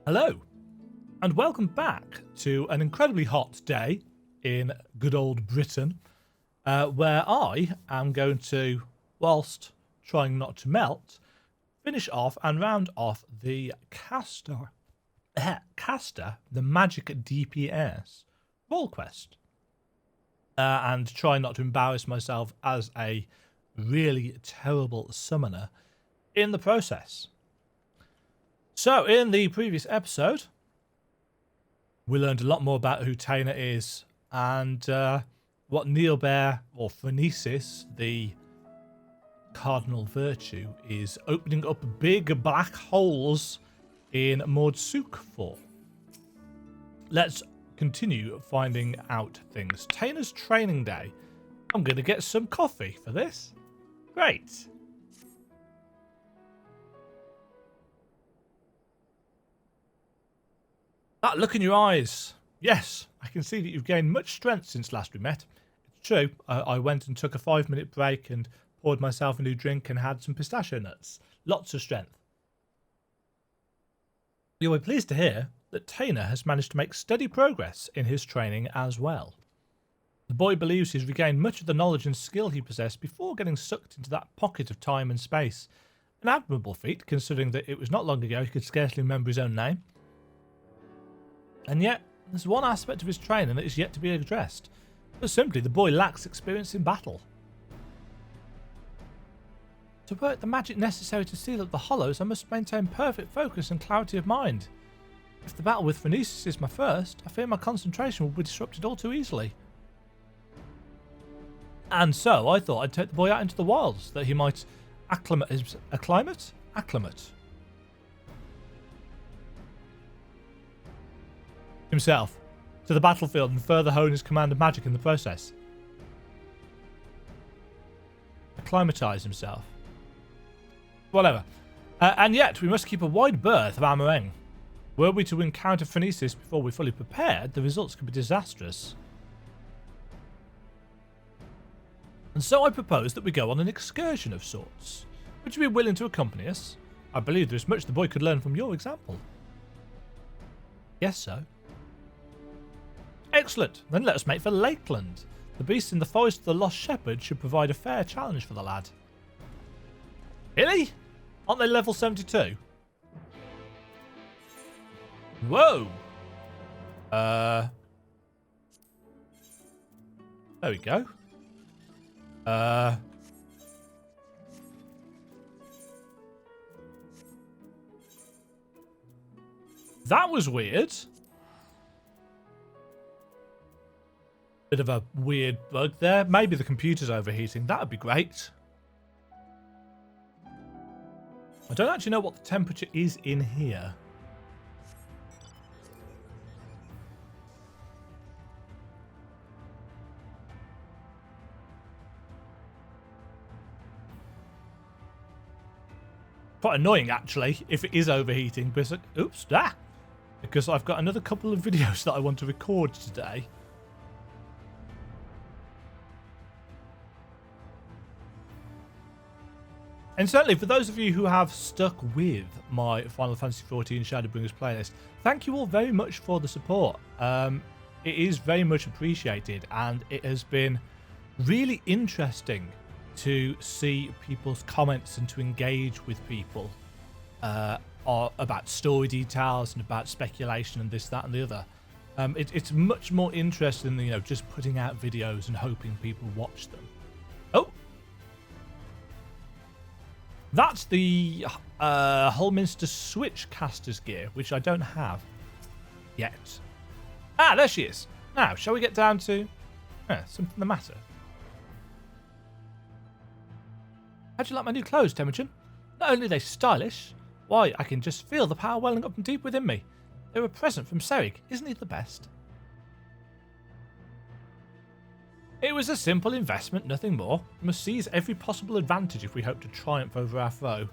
Hello, and welcome back to an incredibly hot day in good old Britain, where I am going to, whilst trying not to melt, finish off and round off the caster, the magic DPS role quest, and try not to embarrass myself as a really terrible summoner in the process. So, in the previous episode, we learned a lot more about who Taina is and what Neilbear, or Phronesis, the Cardinal Virtue, is opening up big black holes in Mordsuk for. Let's continue finding out things. Taina's training day. I'm going to get some coffee for this. Great. That look in your eyes. Yes, I can see that you've gained much strength since last we met. It's true, I went and took a 5-minute break and poured myself a new drink and had some pistachio nuts. Lots of strength. You will be pleased to hear that Taina has managed to make steady progress in his training as well. The boy believes he's regained much of the knowledge and skill he possessed before getting sucked into that pocket of time and space. An admirable feat, considering that it was not long ago he could scarcely remember his own name. And yet, there's one aspect of his training that is yet to be addressed. But simply, the boy lacks experience in battle. To work the magic necessary to seal up the hollows, I must maintain perfect focus and clarity of mind. If the battle with Phronesis is my first, I fear my concentration will be disrupted all too easily. And so, I thought I'd take the boy out into the wilds, that he might acclimate himself to the battlefield and further hone his command of magic in the process. Acclimatise himself. Whatever. And yet, we must keep a wide berth of our meringue. Were we to encounter Phronesis before we're fully prepared, the results could be disastrous. And so I propose that we go on an excursion of sorts. Would you be willing to accompany us? I believe there is much the boy could learn from your example. Yes, so. Excellent. Then let us make for Lakeland. The beast in the forest of the Lost Shepherd should provide a fair challenge for the lad. Really? Aren't they level 72? Whoa. There we go. That was weird. Bit of a weird bug there. Maybe the computer's overheating. That would be great. I don't actually know what the temperature is in here. Quite annoying, actually, if it is overheating. But oops, because I've got another couple of videos that I want to record today. And certainly, for those of you who have stuck with my Final Fantasy XIV Shadowbringers playlist, thank you all very much for the support. It is very much appreciated, and it has been really interesting to see people's comments and to engage with people about story details and about speculation and this, that, and the other. It's much more interesting than just putting out videos and hoping people watch them. Oh. That's the Holminster Switch caster's gear, which I don't have yet. Ah, there she is. Now, shall we get down to something the matter? How'd you like my new clothes, Demajen? Not only are they stylish, why, I can just feel the power welling up and deep within me. They're a present from Cerigg. Isn't he the best? It was a simple investment, nothing more. We must seize every possible advantage if we hope to triumph over our foe.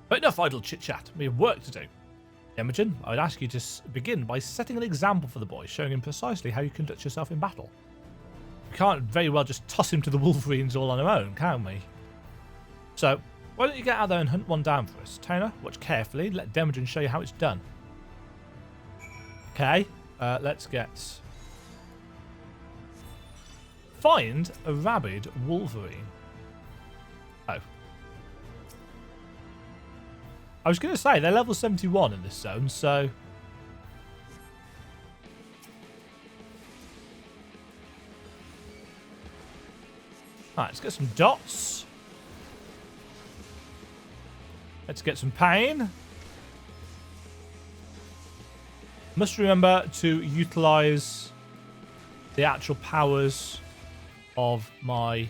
But enough idle chit-chat. We have work to do. Demajen, I would ask you to begin by setting an example for the boy, showing him precisely how you conduct yourself in battle. We can't very well just toss him to the Wolverines all on our own, can we? So, why don't you get out there and hunt one down for us? Taina, watch carefully, let Demajen show you how it's done. Okay, let's get... Find a rabid wolverine. Oh. I was going to say, they're level 71 in this zone, so... Alright, let's get some dots. Let's get some pain. Must remember to utilise the actual powers of my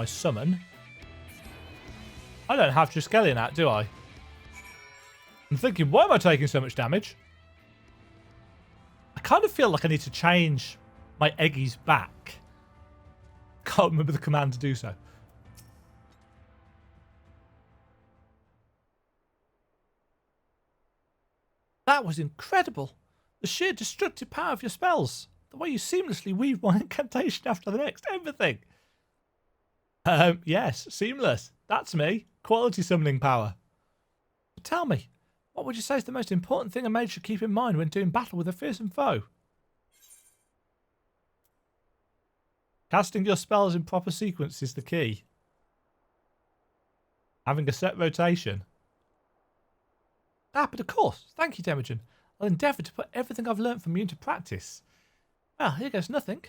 summon. I don't have Triskelion out, do I? I'm thinking, why am I taking so much damage? I kind of feel like I need to change my Eggies back. Can't remember the command to do so. That was incredible. The sheer destructive power of your spells. The way you seamlessly weave one incantation after the next. Everything. Yes, seamless. That's me. Quality summoning power. But tell me, what would you say is the most important thing a mage should keep in mind when doing battle with a fearsome foe? Casting your spells in proper sequence is the key. Having a set rotation. Ah, but of course. Thank you, Demajen. I'll endeavour to put everything I've learnt from you into practice. Well, here goes nothing.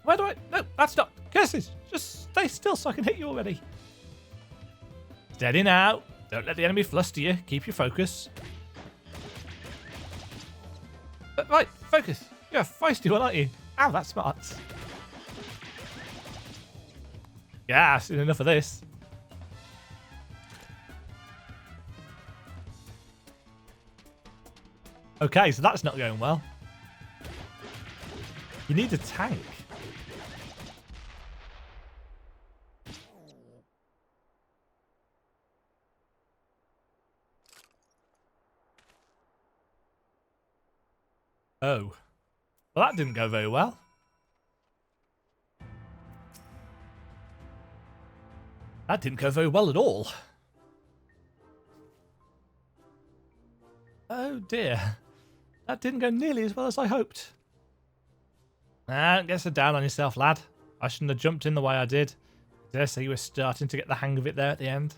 Where do I... No, that's not... Curses! Just stay still so I can hit you already. Steady now. Don't let the enemy fluster you. Keep your focus. Right, focus. You're a feisty one, aren't you? Ow, that's smart. Yeah, I've seen enough of this. Okay, so that's not going well. You need a tank. Oh. Well, that didn't go very well. That didn't go very well at all. Oh dear. That didn't go nearly as well as I hoped. Don't get so down on yourself, lad. I shouldn't have jumped in the way I did. I dare say you were starting to get the hang of it there at the end.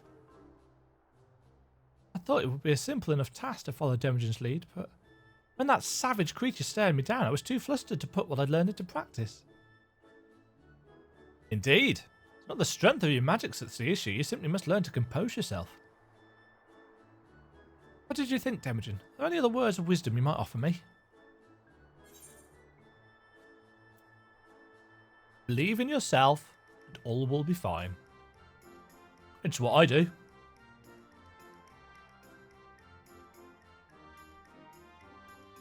I thought it would be a simple enough task to follow Demajen's lead, but when that savage creature stared me down, I was too flustered to put what I'd learned into practice. Indeed. It's not the strength of your magics that's the issue. You simply must learn to compose yourself. What did you think, Demajen? Are there any other words of wisdom you might offer me? Believe in yourself, and all will be fine. It's what I do.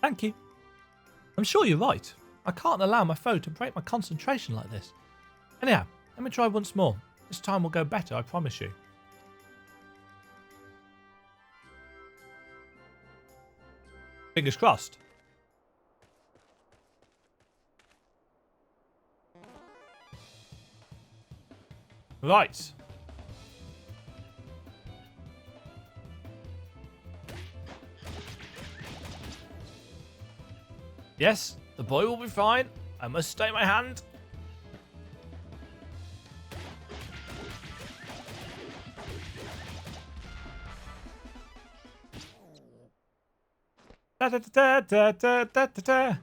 Thank you. I'm sure you're right. I can't allow my foe to break my concentration like this. Anyhow, let me try once more. This time will go better, I promise you. Fingers crossed. Right. Yes, the boy will be fine. I must stay my hand. Da, da, da, da, da, da, da, da.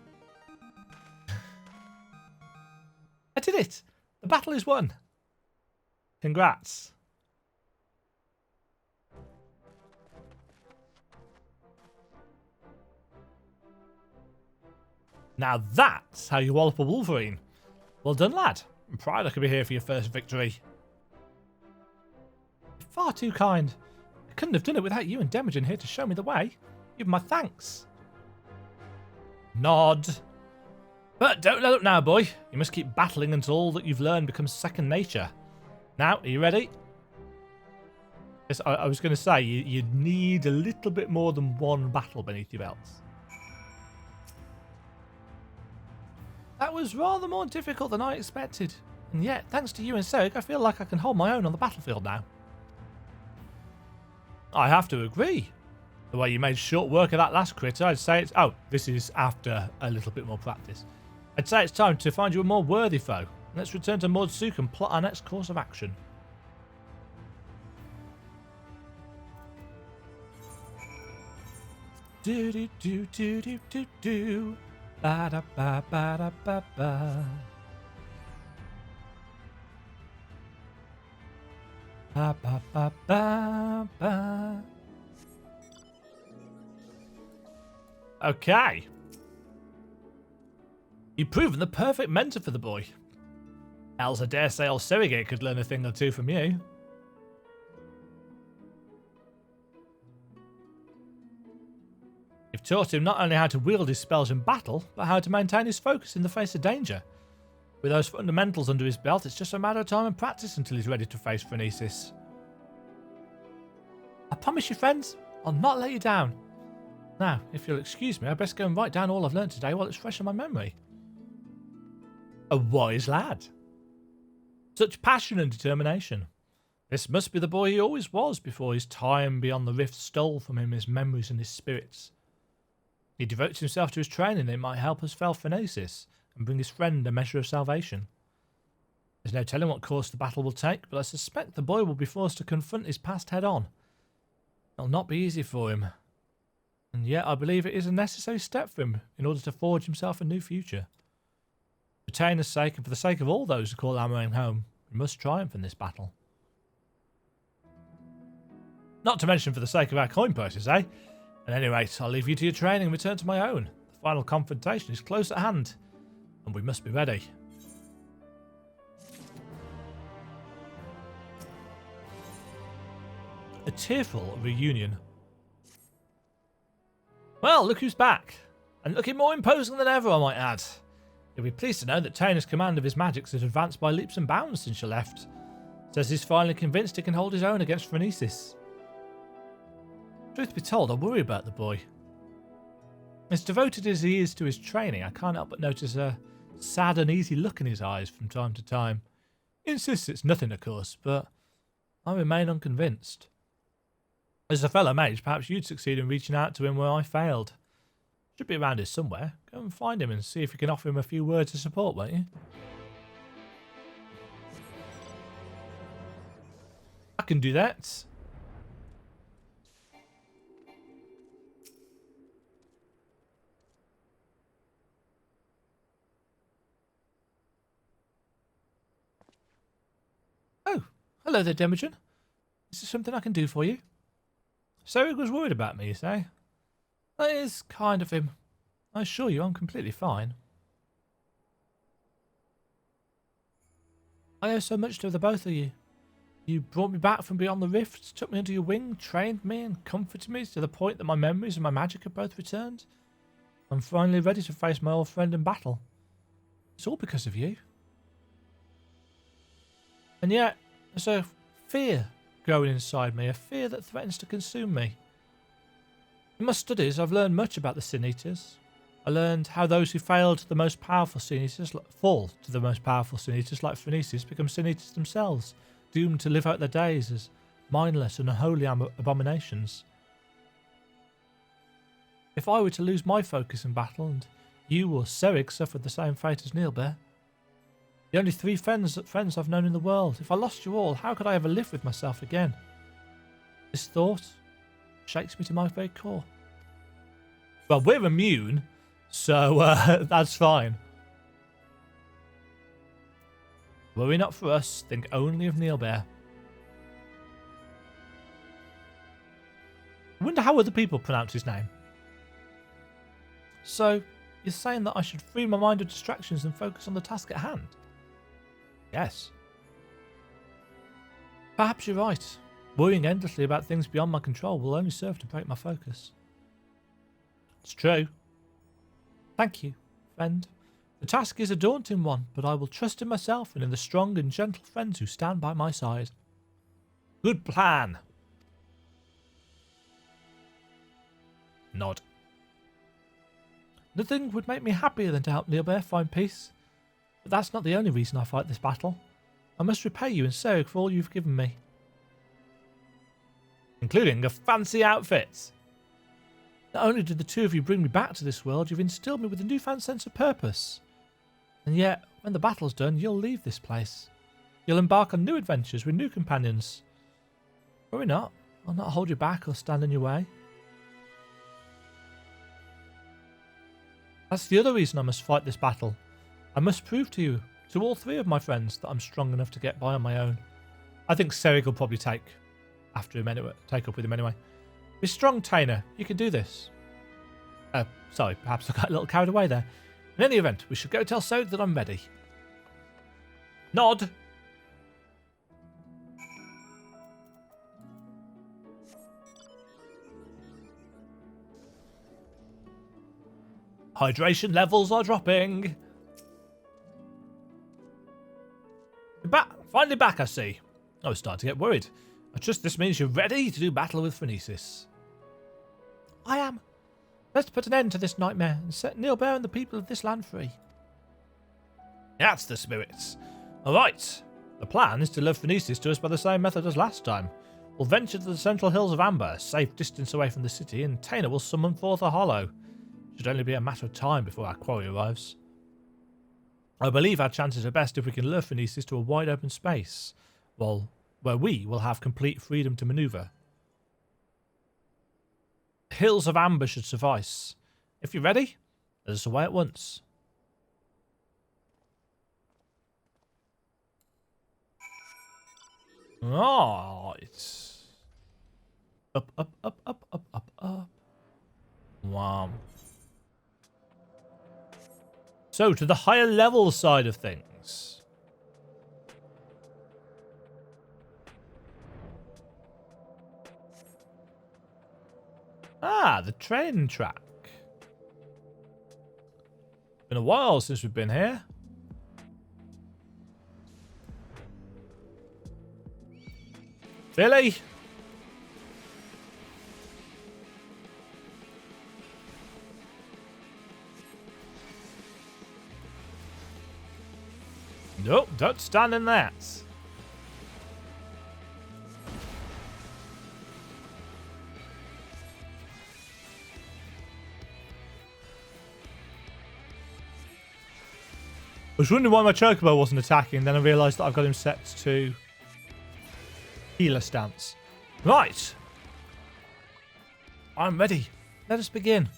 I did it. The battle is won. Congrats. Now that's how you wallop a wolverine. Well done, lad. I'm proud I could be here for your first victory. You're far too kind. I couldn't have done it without you and Demajen here to show me the way. Give my thanks. Nod. But don't let up now, boy. You must keep battling until all that you've learned becomes second nature. Now, are you ready? Yes, I was going to say, you need a little bit more than one battle beneath your belts. That was rather more difficult than I expected. And yet, thanks to you and Cerigg, I feel like I can hold my own on the battlefield now. I have to agree. The way you made short work of that last crit, I'd say it's... Oh, this is after a little bit more practice. I'd say it's time to find you a more worthy foe. Let's return to Mordsuk and plot our next course of action. Do do do do do do do. Ba da ba ba da ba ba. Ba ba ba ba ba. Okay. You've proven the perfect mentor for the boy. Else I dare say old Cerigg could learn a thing or two from you. You've taught him not only how to wield his spells in battle, but how to maintain his focus in the face of danger. With those fundamentals under his belt, it's just a matter of time and practice until he's ready to face Phronesis. I promise you, friends, I'll not let you down. Now, if you'll excuse me, I'd best go and write down all I've learned today while it's fresh in my memory. A wise lad. Such passion and determination. This must be the boy he always was before his time beyond the rift stole from him his memories and his spirits. He devotes himself to his training that it might help us fell Phronesis and bring his friend a measure of salvation. There's no telling what course the battle will take, but I suspect the boy will be forced to confront his past head on. It'll not be easy for him. And yet I believe it is a necessary step for him in order to forge himself a new future. For Taina's sake and for the sake of all those who call Amarim home, we must triumph in this battle. Not to mention for the sake of our coin purses, eh? At any rate, I'll leave you to your training and return to my own. The final confrontation is close at hand, and we must be ready. A tearful reunion. Well, look who's back. And looking more imposing than ever, I might add. You'll be pleased to know that Taina's command of his magics has advanced by leaps and bounds since you left. Says he's finally convinced he can hold his own against Phronesis. Truth be told, I worry about the boy. As devoted as he is to his training, I can't help but notice a sad, uneasy look in his eyes from time to time. He insists it's nothing, of course, but I remain unconvinced. As a fellow mage, perhaps you'd succeed in reaching out to him where I failed. Should be around here somewhere. Go and find him and see if you can offer him a few words of support, won't you? I can do that. Oh, hello there, Demajen. Is there something I can do for you? Cerigg was worried about me, you say? That is kind of him. I assure you I'm completely fine. I owe so much to the both of you. You brought me back from beyond the rifts, took me under your wing, trained me and comforted me to the point that my memories and my magic have both returned. I'm finally ready to face my old friend in battle. It's all because of you. And yet, there's a fear growing inside me, a fear that threatens to consume me. In my studies, I've learned much about the Sin Eaters. I learned how those who failed the most powerful Sin Eaters fall to the most powerful Sin Eaters like Phronesis become Sin Eaters themselves, doomed to live out their days as mindless and unholy abominations. If I were to lose my focus in battle and you or Cerigg suffered the same fate as Neilbear, the only three friends I've known in the world, if I lost you all, how could I ever live with myself again? This thought shakes me to my very core. Well, we're immune, so that's fine. Worry not for us, think only of Neilbear. I wonder how other people pronounce his name. So, you're saying that I should free my mind of distractions and focus on the task at hand? Yes. Perhaps you're right. Worrying endlessly about things beyond my control will only serve to break my focus. It's true. Thank you, friend, The task is a daunting one, but I will trust in myself and in the strong and gentle friends who stand by my side. Good plan. Nod. Nothing would make me happier than to help Neilbear find peace. But that's not the only reason I fight this battle. I must repay you in Cerigg for all you've given me. Including a fancy outfit. Not only did the two of you bring me back to this world, you've instilled me with a newfound sense of purpose. And yet, when the battle's done, you'll leave this place. You'll embark on new adventures with new companions. Worry not. I'll not hold you back or stand in your way. That's the other reason I must fight this battle. I must prove to you, to all three of my friends, that I'm strong enough to get by on my own. I think Cerigg will probably take up with him anyway. Be strong, Tainer. You can do this. Sorry, perhaps I got a little carried away there. In any event, we should go tell Cerigg that I'm ready. Nod. Hydration levels are dropping. Finally back, I see. I was starting to get worried. I trust this means you're ready to do battle with Phronesis. I am. Let's put an end to this nightmare and set Neilbear and the people of this land free. That's the spirits. Alright. The plan is to lure Phronesis to us by the same method as last time. We'll venture to the central hills of Amber, a safe distance away from the city, and Tainer will summon forth a hollow. It should only be a matter of time before our quarry arrives. I believe our chances are best if we can lure Phronesis to a wide open space, where we will have complete freedom to maneuver. Hills of Amber should suffice. If you're ready, let us away at once. Right. Up, up, up, up, up, up, up. Wow. So, to the higher level side of things. Ah, the train track. Been a while since we've been here. Billy? Nope, don't stand in that. I was wondering why my Chocobo wasn't attacking, then I realised that I've got him set to healer stance. Right. I'm ready. Let us begin.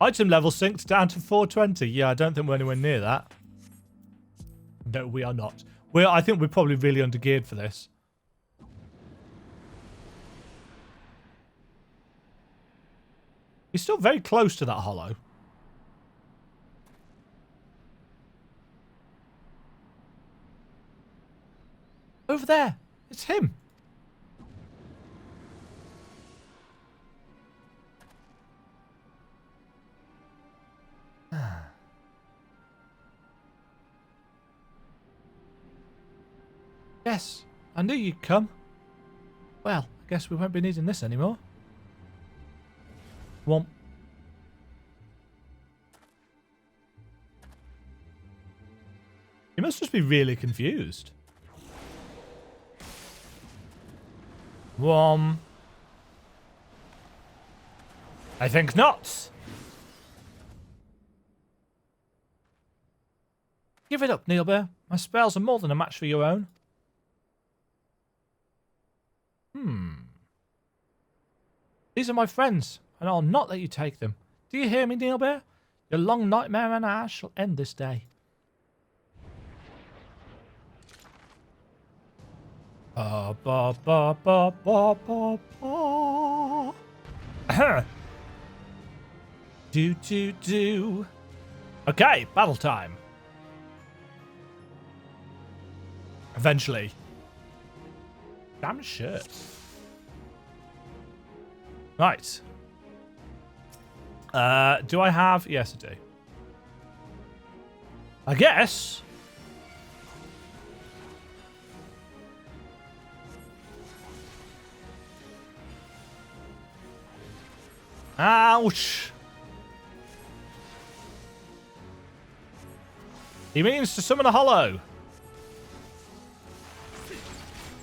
Item level synced down to 420. Yeah, I don't think we're anywhere near that. No, we are not. I think we're probably really undergeared for this. He's still very close to that hollow. Over there. It's him. Yes, I knew you'd come. Well, I guess we won't be needing this anymore. Womp. He must just be really confused. Wom. I think not. Give it up, Neilbear. My spells are more than a match for your own. These are my friends, and I'll not let you take them. Do you hear me, Neilbear? Your long nightmare and ours shall end this day. Ba ba ba ba ba ba ba. Do. Okay, battle time. Eventually. Damn shirt. Right. Do I have... Yes, I do. I guess. Ouch. He means to summon a hollow.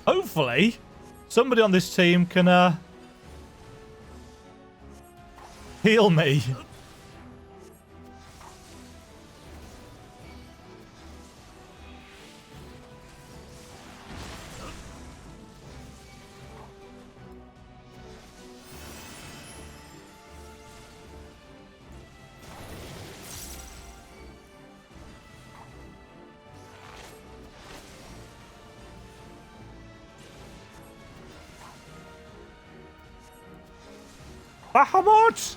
Hopefully, somebody on this team can heal me. Bahamut!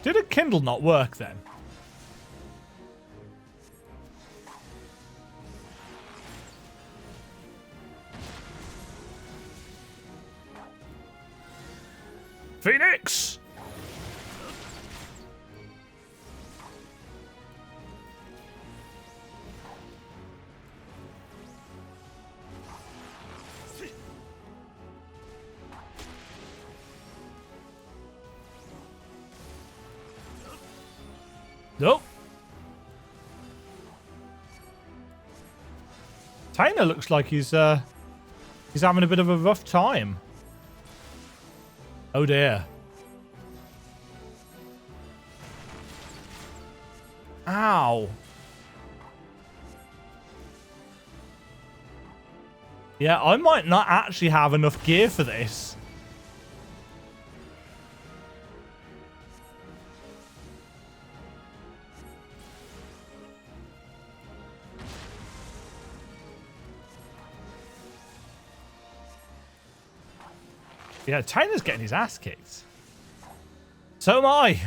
Did a Kindle not work then? Phoenix! Nope. Tainer looks like he's having a bit of a rough time. Oh dear. Ow. Yeah, I might not actually have enough gear for this. Yeah, Tainer's getting his ass kicked. So am I.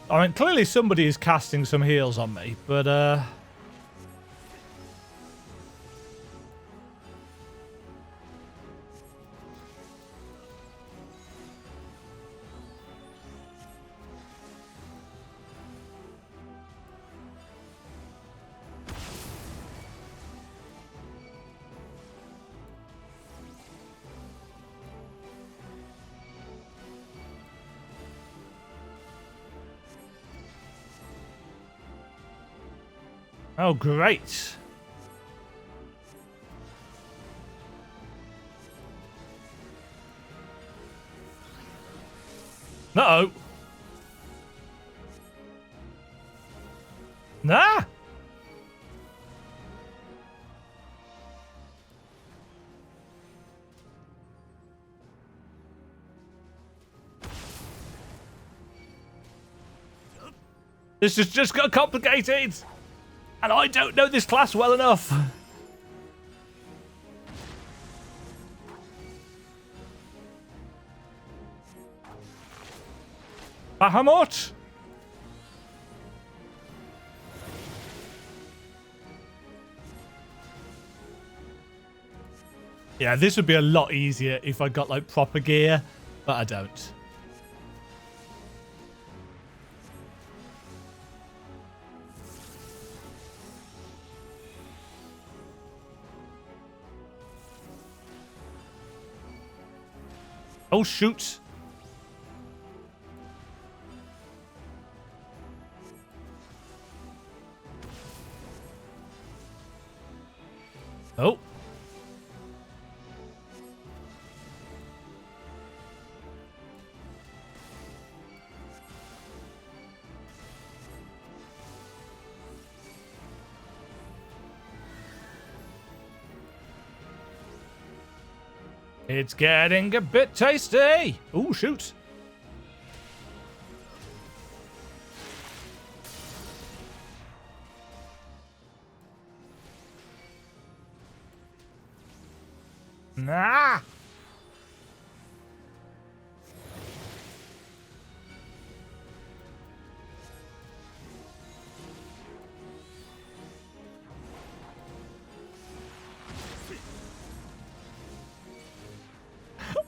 I mean, clearly somebody is casting some heals on me, but oh, great. Uh-oh. Nah. This has just got complicated. And I don't know this class well enough. Bahamut! Yeah, this would be a lot easier if I got like proper gear, but I don't. Oh, shoot. Oh. It's getting a bit tasty. Oh, shoot. Nah.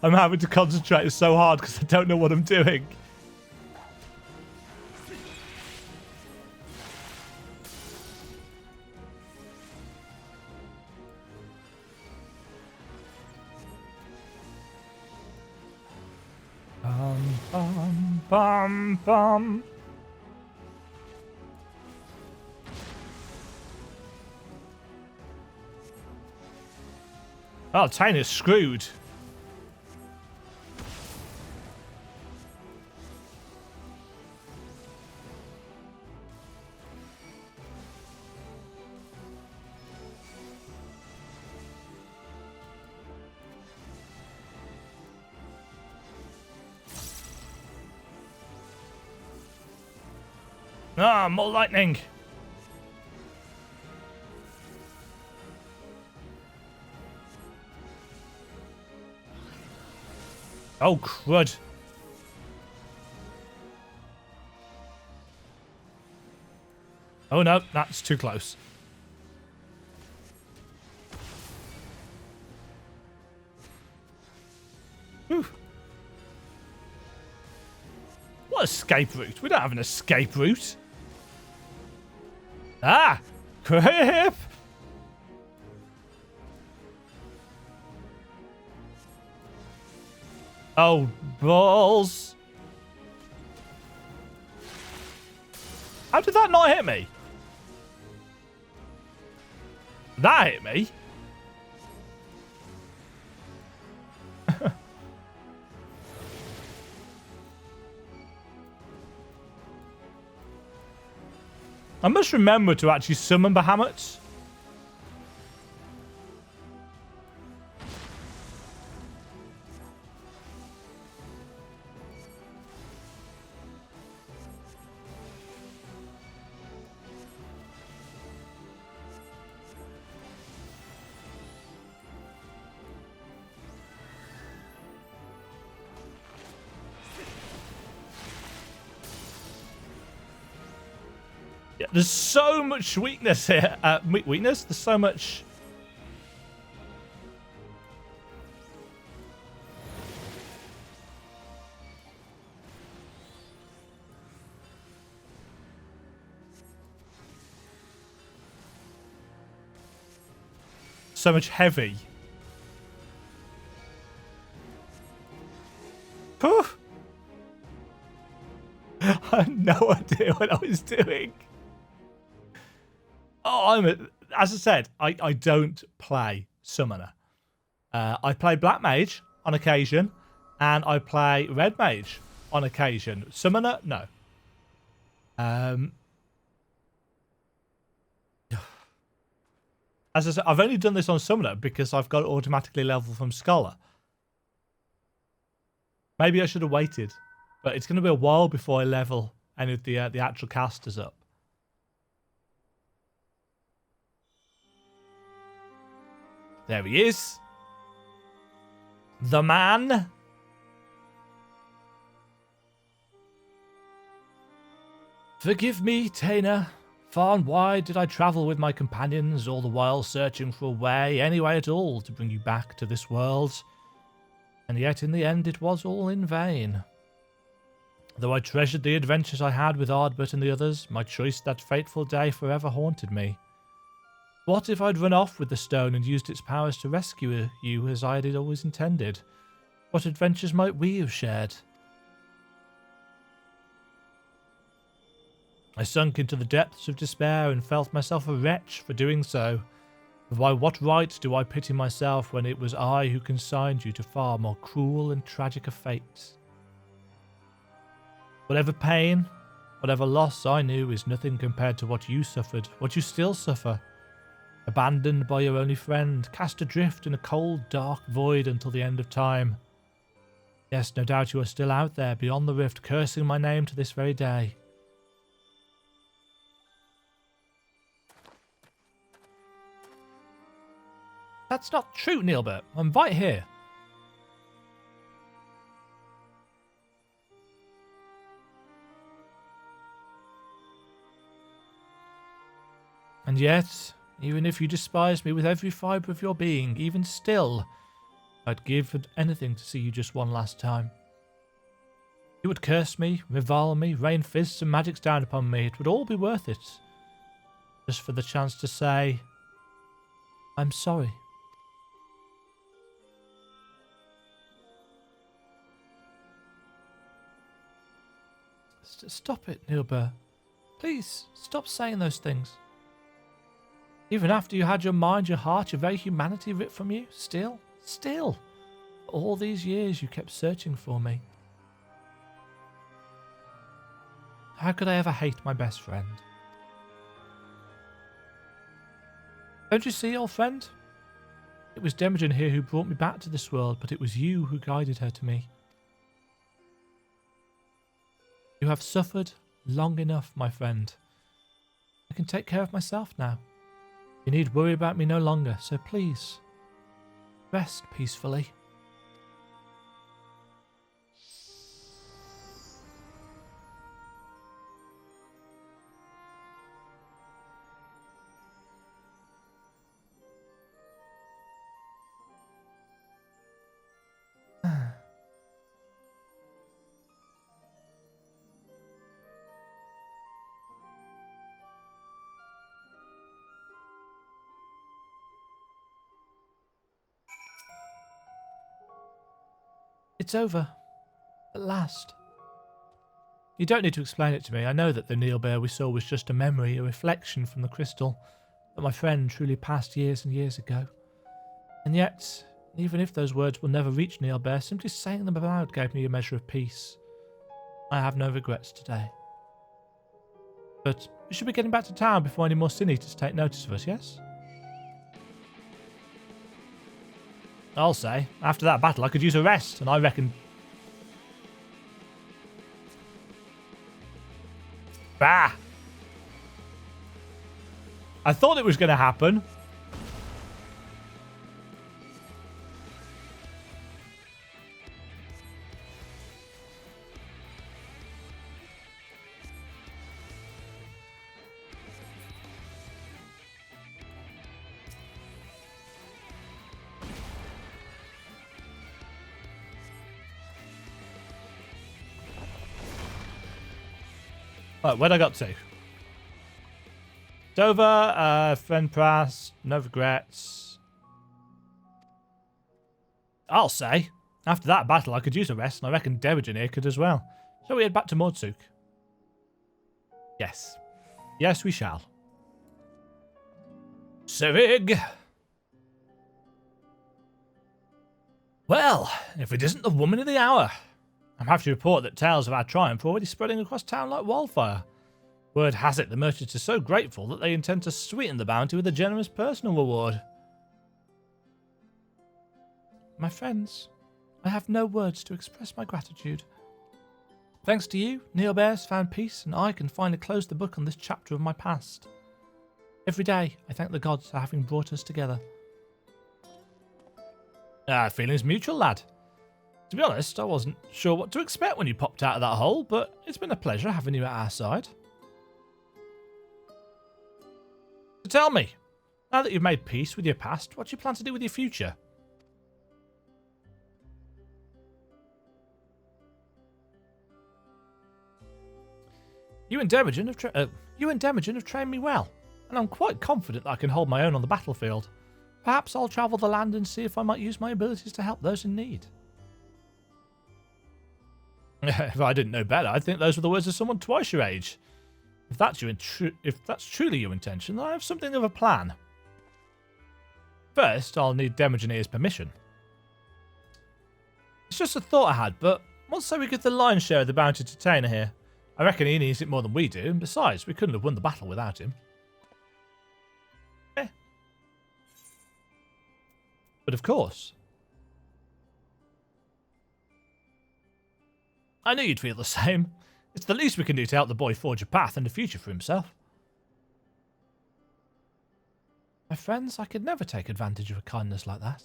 I'm having to concentrate so hard because I don't know what I'm doing. Bum, bum, bum. Oh, Tainer's screwed. Ah, more lightning. Oh, crud. Oh, no, that's too close. Whew. What escape route? We don't have an escape route. Ah! Crap! Oh, balls. How did that not hit me? That hit me? I must remember to actually summon Bahamut. Yeah, there's so much weakness here. Weakness? There's so much... So much heavy. Poof! I had no idea what I was doing. Oh, as I said, I don't play Summoner. I play Black Mage on occasion, and I play Red Mage on occasion. Summoner, no. As I said, I've only done this on Summoner because I've got it automatically leveled from Scholar. Maybe I should have waited, but it's going to be a while before I level any of the actual casters up. There he is. The man. Forgive me, Tainer. Far and wide did I travel with my companions, all the while searching for a way, any way at all, to bring you back to this world. And yet in the end it was all in vain. Though I treasured the adventures I had with Ardbert and the others, my choice that fateful day forever haunted me. What if I'd run off with the stone and used its powers to rescue you as I had always intended? What adventures might we have shared? I sunk into the depths of despair and felt myself a wretch for doing so. But by what right do I pity myself when it was I who consigned you to far more cruel and tragic a fate? Whatever pain, whatever loss I knew is nothing compared to what you suffered, what you still suffer. Abandoned by your only friend, cast adrift in a cold, dark void until the end of time. Yes, no doubt you are still out there, beyond the rift, cursing my name to this very day. That's not true, Neilbert. I'm right here. And yet, even if you despise me with every fibre of your being, even still, I'd give anything to see you just one last time. You would curse me, revile me, rain fists and magics down upon me. It would all be worth it. Just for the chance to say, I'm sorry. Stop it, Neilbert. Please, stop saying those things. Even after you had your mind, your heart, your very humanity ripped from you, still, for all these years you kept searching for me. How could I ever hate my best friend? Don't you see, old friend? It was Demajen here who brought me back to this world, but it was you who guided her to me. You have suffered long enough, my friend. I can take care of myself now. You need worry about me no longer, so please, rest peacefully. It's over. At last. You don't need to explain it to me. I know that the Neilbert we saw was just a memory, a reflection from the crystal that my friend truly passed years and years ago. And yet, even if those words will never reach Neilbert, simply saying them aloud gave me a measure of peace. I have no regrets today. But we should be getting back to town before any more sin eaters take notice of us, yes? I'll say, after that battle I could use a rest, and I reckon... Bah! I thought it was going to happen. Right, where'd I got to? Dover, friend pass, no regrets. I'll say, after that battle I could use a rest, and I reckon Demajen here could as well. Shall we head back to Mordsuk? Yes. Yes, we shall. Cerigg! Well, if it isn't the woman of the hour. I'm happy to report that tales of our triumph are already spreading across town like wildfire. Word has it the merchants are so grateful that they intend to sweeten the bounty with a generous personal reward. My friends, I have no words to express my gratitude. Thanks to you, Neilbert's found peace, and I can finally close the book on this chapter of my past. Every day, I thank the gods for having brought us together. Feelings mutual, lad. To be honest, I wasn't sure what to expect when you popped out of that hole, but it's been a pleasure having you at our side. So tell me, now that you've made peace with your past, what do you plan to do with your future? You and Demajen have trained me well, and I'm quite confident that I can hold my own on the battlefield. Perhaps I'll travel the land and see if I might use my abilities to help those in need. If I didn't know better, I'd think those were the words of someone twice your age. If that's truly your intention, then I have something of a plan. First, I'll need Demajen's permission. It's just a thought I had, but let's say we give the lion's share of the bounty to Tainer here. I reckon he needs it more than we do, and besides, we couldn't have won the battle without him. But of course. I knew you'd feel the same. It's the least we can do to help the boy forge a path and a future for himself. My friends, I could never take advantage of a kindness like that.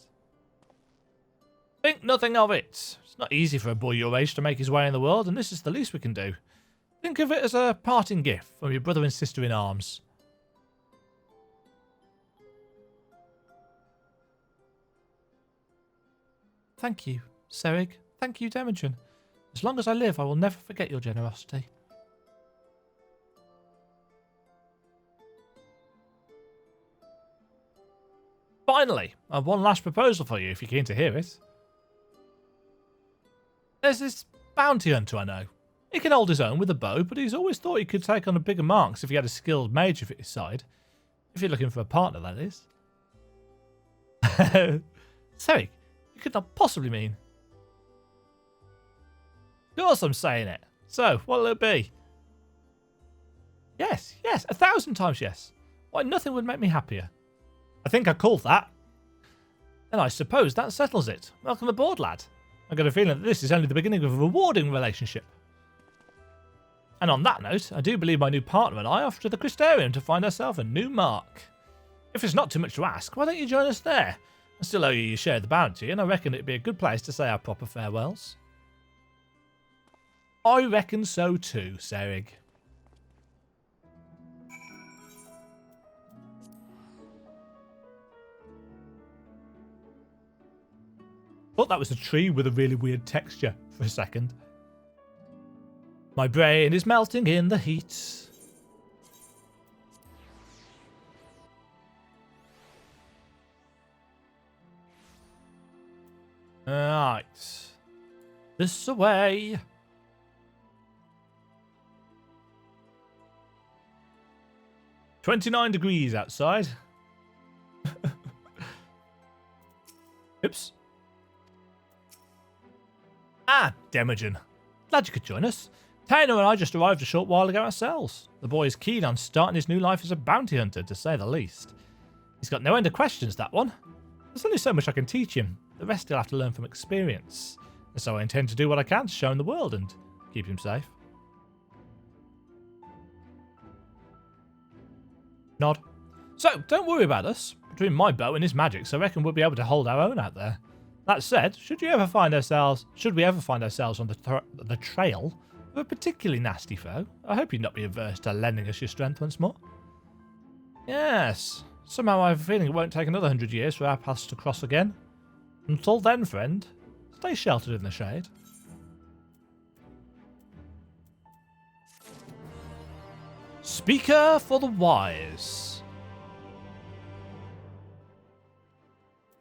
Think nothing of it. It's not easy for a boy your age to make his way in the world, and this is the least we can do. Think of it as a parting gift from your brother and sister in arms. Thank you, Cerigg. Thank you, Demajen. As long as I live, I will never forget your generosity. Finally, I have one last proposal for you, if you're keen to hear it. There's this bounty hunter I know. He can hold his own with a bow, but he's always thought he could take on a bigger marks if he had a skilled mage at his side. If you're looking for a partner, that is. Cerigg, you could not possibly mean. Of course I'm saying it. So, what'll it be? Yes, 1,000 times yes. Why, nothing would make me happier. I think I called that. And I suppose that settles it. Welcome aboard, lad. I've got a feeling that this is only the beginning of a rewarding relationship. And on that note, I do believe my new partner and I are off to the Crystarium to find ourselves a new mark. If it's not too much to ask, why don't you join us there? I still owe you your share of the bounty, and I reckon it'd be a good place to say our proper farewells. I reckon so too, Cerigg. Thought that was a tree with a really weird texture for a second. My brain is melting in the heat. Right. This away. "29 degrees outside." Oops. Ah, Demajen. Glad you could join us. Taylor and I just arrived a short while ago ourselves. The boy is keen on starting his new life as a bounty hunter, to say the least. He's got no end of questions, that one. There's only so much I can teach him. The rest he'll have to learn from experience. And so I intend to do what I can to show him the world and keep him safe. Nod. So, don't worry about us. Between my bow and his magics, I reckon we'll be able to hold our own out there. That said, should we ever find ourselves on the trail of a particularly nasty foe, I hope you'd not be averse to lending us your strength once more. Yes, somehow I have a feeling it won't take another 100 years for our paths to cross again. Until then, friend, stay sheltered in the shade. Speaker for the wise.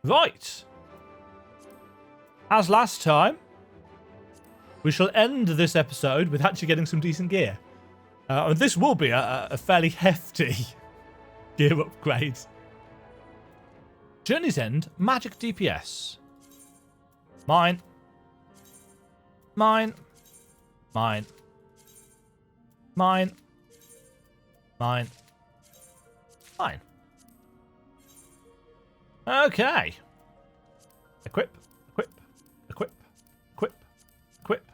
Right. As last time, we shall end this episode with actually getting some decent gear. And this will be a fairly hefty gear upgrade. Journey's End, magic DPS. Mine. Mine. Mine. Mine. Mine. Mine. Okay. Equip. Equip. Equip. Equip. Equip.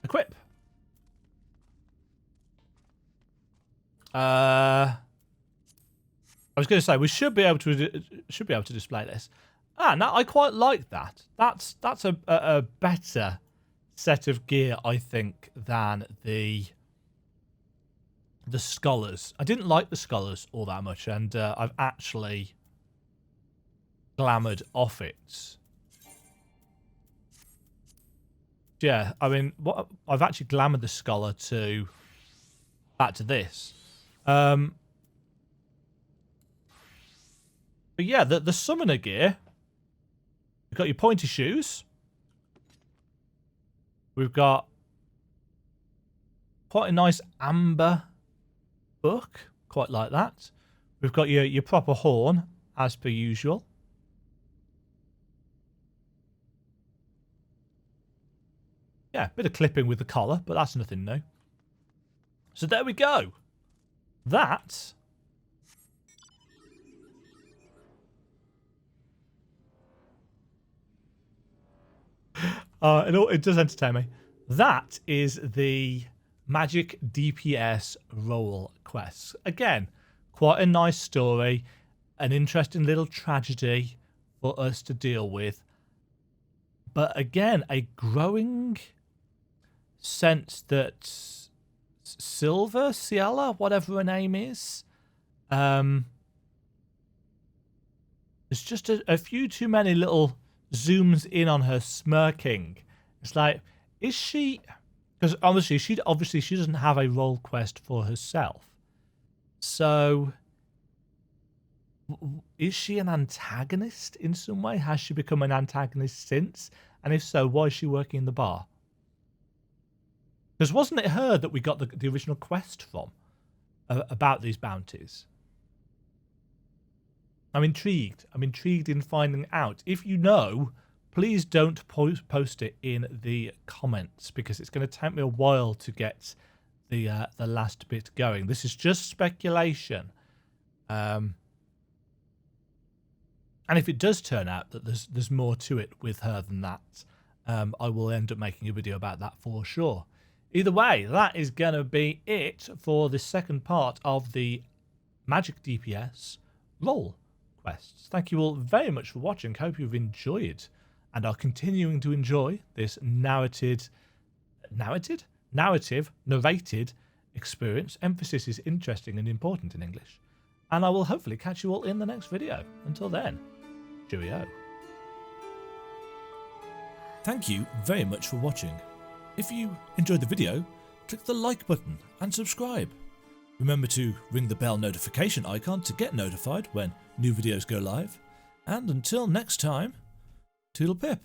Equip. I was going to say we should be able to display this. No, I quite like that. That's a better set of gear, I think, than the scholars. I didn't like the scholars all that much, and I've actually glamoured off it. Yeah, I mean, I've actually glamoured the scholar to back to this. But yeah, the summoner gear. We've got your pointy shoes. We've got quite a nice amber book. Quite like that. We've got your proper horn, as per usual. Yeah, bit of clipping with the collar, but that's nothing new. So there we go. That It does entertain me. That is the Magic DPS role quests. Again, quite a nice story, an interesting little tragedy for us to deal with. But again, a growing sense that Ciela, whatever her name is, there's just a few too many little zooms in on her smirking. It's like, is she... Because obviously she doesn't have a role quest for herself. So, is she an antagonist in some way? Has she become an antagonist since? And if so, why is she working in the bar? Because wasn't it her that we got the original quest from about these bounties? I'm intrigued. I'm intrigued in finding out. If you know, please don't post it in the comments, because it's going to take me a while to get the last bit going. This is just speculation. And if it does turn out that there's more to it with her than that, I will end up making a video about that for sure. Either way, that is going to be it for the second part of the Magic DPS role quests. Thank you all very much for watching. Hope you've enjoyed and are continuing to enjoy this narrated narrated experience. Emphasis is interesting and important in English. And I will hopefully catch you all in the next video. Until then, cheerio. Thank you very much for watching. If you enjoyed the video, click the like button and subscribe. Remember to ring the bell notification icon to get notified when new videos go live. And until next time, toodle pip.